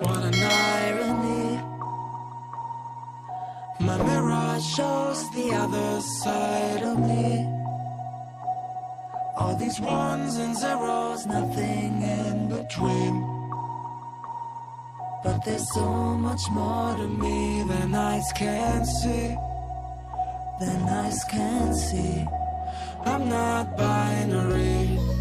What an irony. My mirror shows the other side of me. All these ones and zeros, nothing in between. But there's so much more to me than eyes can see. Than eyes can see. I'm not binary.